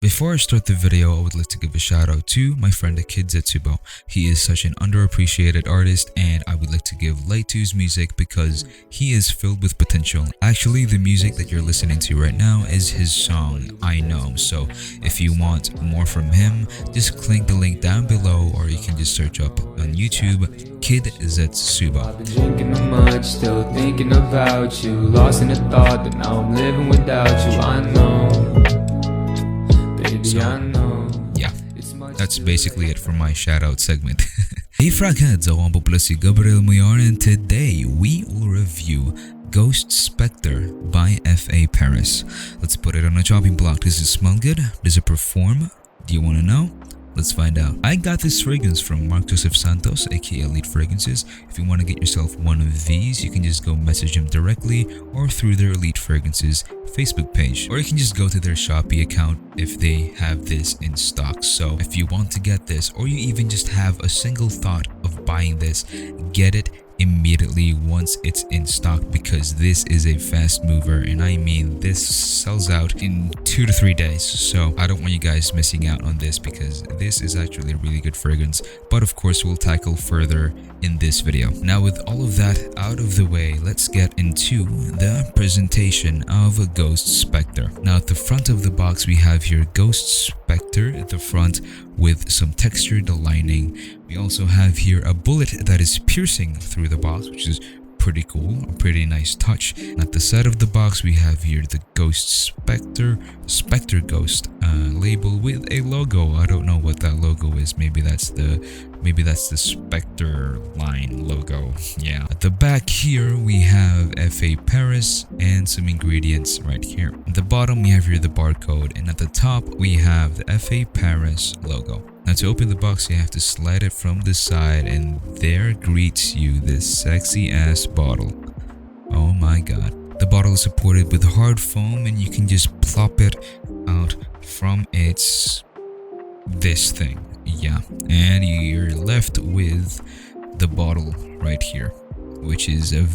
Before I start the video, I would like to give a shout out to my friend Kidzetsubou. He is such an underappreciated artist and I would like to give light to his music because he is filled with potential. Actually, the music that you're listening to right now is his song, I Know. So if you want more from him, just click the link down below or you can just search up on YouTube Kidzetsubou. I've been drinking too much, still thinking about you. Lost in the thought that now I'm living without you. I know. So, yeah, that's basically it for my shout out segment. Hey Fragheads, ako po pala si Gabriel Moyor and today we will review Ghost Spectre by F.A. Paris. Let's put it on a chopping block. Does it smell good? Does it perform? Do you want to know? Let's find out. I got this fragrance from Mark Joseph Santos, aka Elite Fragrances. If you want to get yourself one of these, you can just go message him directly or through their Elite Fragrances Facebook page. Or you can just go to their Shopee account if they have this in stock. So if you want to get this, or you even just have a single thought of buying this, get it immediately once it's in stock because this is a fast mover, and I mean this sells out in 2 to 3 days. So I don't want you guys missing out on this because this is actually a really good fragrance, but of course we'll tackle further in this video. Now with all of that out of the way, let's get into the presentation of a Ghost Spectre. Now at the front of the box we have here Ghost Spectre at the front with some textured lining. We also have here a bullet that is piercing through the box, which is pretty cool, a pretty nice touch. And at the side of the box we have here the Ghost Spectre Ghost label with a logo. I don't know what that logo is. Maybe that's the Spectre line logo. Yeah. At the back here we have F.A. Paris and some ingredients right here. At the bottom we have here the barcode, and at the top we have the F.A. Paris logo. Now to open the box you have to slide it from the side, and there greets you this sexy ass bottle. Oh my god. The bottle is supported with hard foam and you can just plop it out from this thing. Yeah, and you're left with the bottle right here, which oh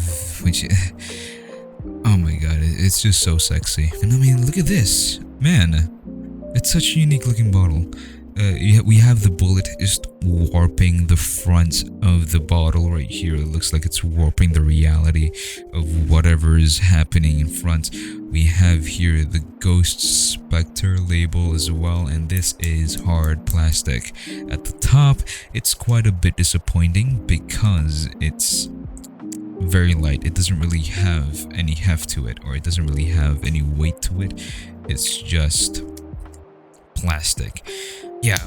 my god, it's just so sexy. And I mean, look at this, man, it's such a unique looking bottle. We have the bullet just warping the front of the bottle right here. It looks like it's warping the reality of whatever is happening in front. We have here the Ghost Spectre label as well, and this is hard plastic. At the top, it's quite a bit disappointing because it's very light. It doesn't really have any heft to it, or it doesn't really have any weight to it. It's just plastic. Yeah,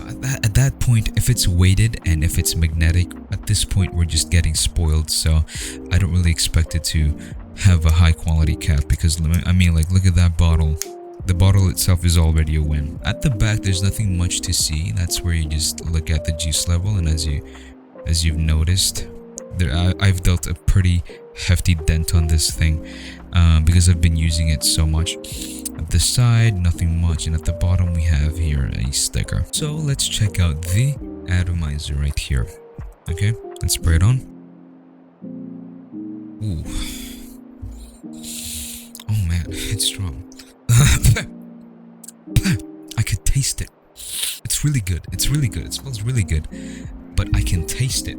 at that point, if it's weighted and if it's magnetic, at this point we're just getting spoiled. So I don't really expect it to have a high quality cap because I mean, like, look at that bottle. The bottle itself is already a win. At the back there's nothing much to see. That's where you just look at the juice level, and as you've noticed there, I've dealt a pretty hefty dent on this thing because I've been using it so much. At the side, nothing much, and at the bottom we have here a sticker. So let's check out the atomizer right here. Okay, let's spray it on. Ooh. Oh man, it's strong. I could taste it. It's really good. It's really good. It smells really good, but I can taste it.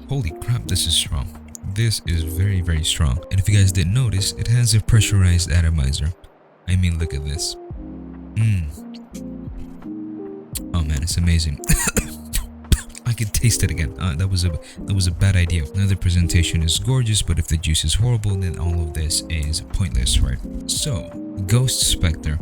Holy crap, this is strong. This is very, very strong. And if you guys didn't notice, it has a pressurized atomizer. I mean, look at this. Oh man, it's amazing. I can taste it again. That was a bad idea. Now the presentation is gorgeous, but if the juice is horrible, then all of this is pointless, right? So, Ghost Spectre.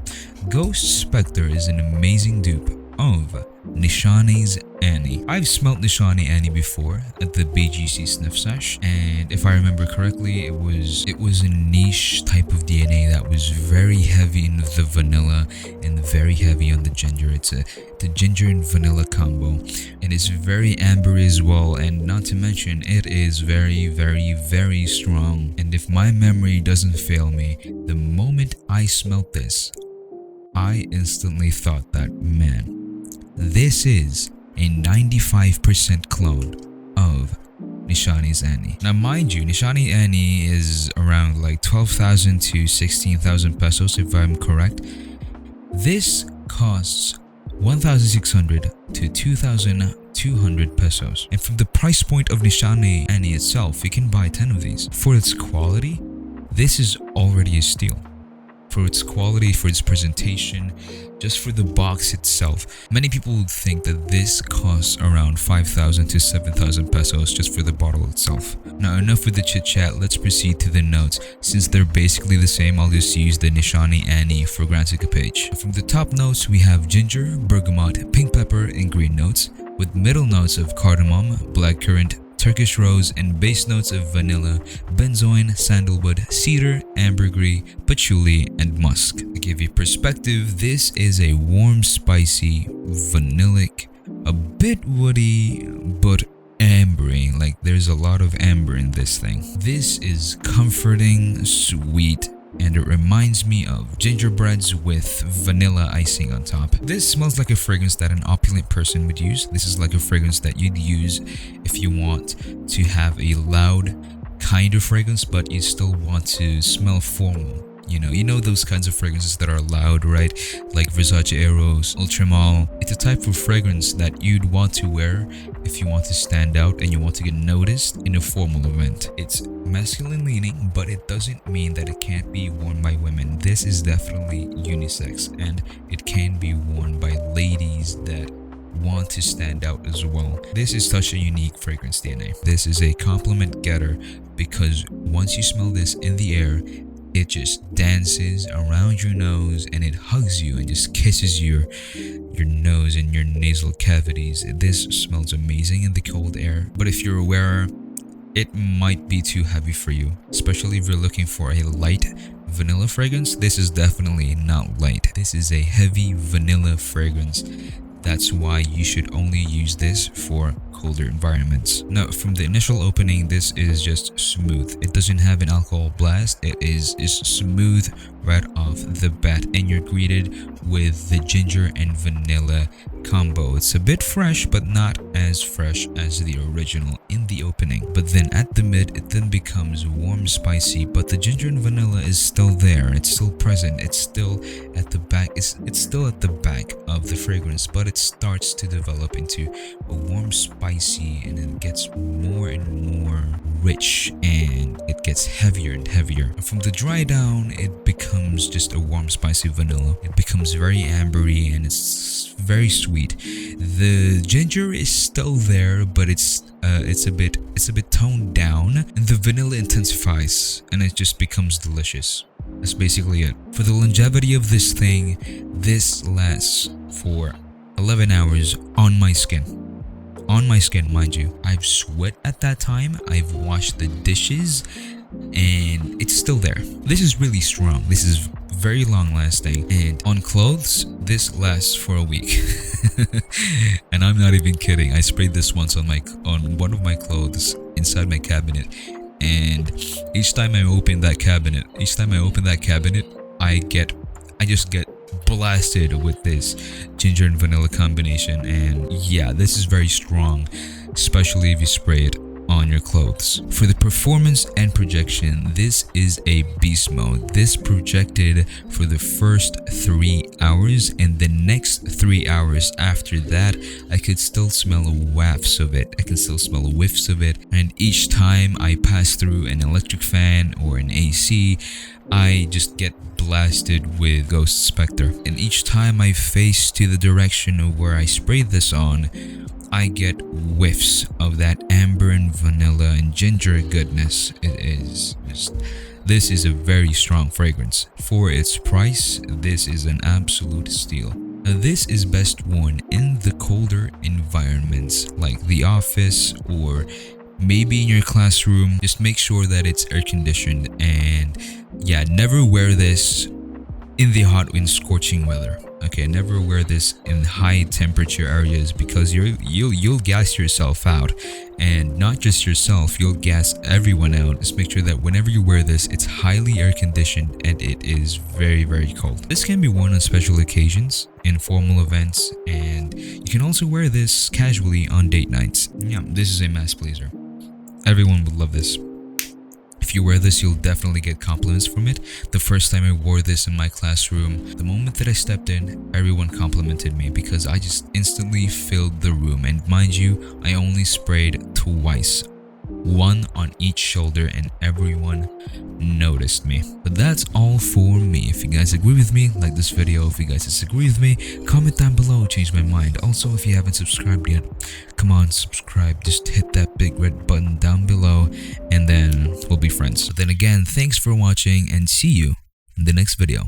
Ghost Spectre is an amazing dupe of Nishane Ani. I've smelt Nishane Ani before at the BGC Sniff Sesh, and if I remember correctly, it was a niche type of DNA that was very heavy in the vanilla and very heavy on the ginger. It's the ginger and vanilla combo, and it's very ambery as well, and not to mention it is very, very, very strong. And if my memory doesn't fail me, the moment I smelt this, I instantly thought that, man, this is a 95% clone of Nishane Ani. Now mind you, Nishane Ani is around like 12,000 to 16,000 pesos if I'm correct. This costs 1,600 to 2,200 pesos. And from the price point of Nishane Ani itself, you can buy 10 of these. For its quality, this is already a steal. For its quality, for its presentation, just for the box itself. Many people would think that this costs around 5,000 to 7,000 pesos just for the bottle itself. Now enough with the chit chat, let's proceed to the notes. Since they're basically the same, I'll just use the Nishane Ani Fragrances page. From the top notes, we have ginger, bergamot, pink pepper, and green notes, with middle notes of cardamom, blackcurrant, Turkish rose, and base notes of vanilla, benzoin, sandalwood, cedar, ambergris, patchouli, and musk. To give you perspective, this is a warm, spicy, vanillic, a bit woody, but ambery. Like there's a lot of amber in this thing. This is comforting, sweet, and it reminds me of gingerbreads with vanilla icing on top. This smells like a fragrance that an opulent person would use. This is like a fragrance that you'd use if you want to have a loud kind of fragrance, but you still want to smell formal. You know those kinds of fragrances that are loud, right? Like Versace Eros, Ultramal. It's a type of fragrance that you'd want to wear if you want to stand out and you want to get noticed in a formal event. It's masculine leaning, but it doesn't mean that it can't be worn by women. This is definitely unisex, and it can be worn by ladies that want to stand out as well. This is such a unique fragrance DNA. This is a compliment getter because once you smell this in the air, it just dances around your nose and it hugs you and just kisses your nose and your nasal cavities. This smells amazing in the cold air, but if you're a wearer, it might be too heavy for you, especially if you're looking for a light vanilla fragrance. This is definitely not light. This is a heavy vanilla fragrance. That's why you should only use this for colder environments. Now, from the initial opening, this is just smooth. It doesn't have an alcohol blast. It is smooth right off the bat, and you're greeted with the ginger and vanilla combo. It's a bit fresh, but not as fresh as the original in the opening. But then at the mid, it then becomes warm, spicy, but the ginger and vanilla is still there. It's still present. It's still at the back. It's still at the back of the fragrance, but it starts to develop into a warm, spicy, and it gets more and more rich, and it gets heavier and heavier. From the dry down, it becomes just a warm, spicy vanilla. It becomes very ambery, and it's very sweet. The ginger is still there, but it's a bit toned down, and the vanilla intensifies, and it just becomes delicious. That's basically it. For the longevity of this thing, this lasts for 11 hours on my skin. On my skin, mind you. I've sweat at that time. I've washed the dishes, and it's still there. This is really strong. This is very long lasting, and on clothes, this lasts for a week. And I'm not even kidding. I sprayed this once on one of my clothes inside my cabinet, and each time I open that cabinet, I just get blasted with this ginger and vanilla combination. And yeah, this is very strong, especially if you spray it on your clothes. For the performance and projection, this is a beast mode. This projected for the first 3 hours, and the next 3 hours after that, I could still smell wafts of it. I can still smell whiffs of it, and each time I pass through an electric fan or an AC, I just get blasted with Ghost Spectre. And each time I face to the direction of where I sprayed this on, I get whiffs of that amber and vanilla and ginger goodness. This is a very strong fragrance. For its price, this is an absolute steal. Now, this is best worn in the colder environments like the office or maybe in your classroom. Just make sure that it's air conditioned, and yeah, never wear this in the hot and scorching weather. Okay, never wear this in high temperature areas because you'll gas yourself out, and not just yourself, you'll gas everyone out. Just make sure that whenever you wear this, it's highly air conditioned and it is very, very cold. This can be worn on special occasions, in formal events, and you can also wear this casually on date nights. Yeah, this is a mass pleaser. Everyone would love this. If If you wear this, you'll definitely get compliments from it. The first time I wore this in my classroom, the moment that I stepped in, everyone complimented me because I just instantly filled the room. And mind you, I only sprayed twice. One on each shoulder, and everyone noticed me. But that's all for me. If you guys agree with me, like this video. If you guys disagree with me, comment down below, change my mind. Also, if you haven't subscribed yet, come on, subscribe. Just hit that big red button down below and then we'll be friends. So then again, thanks for watching and see you in the next video.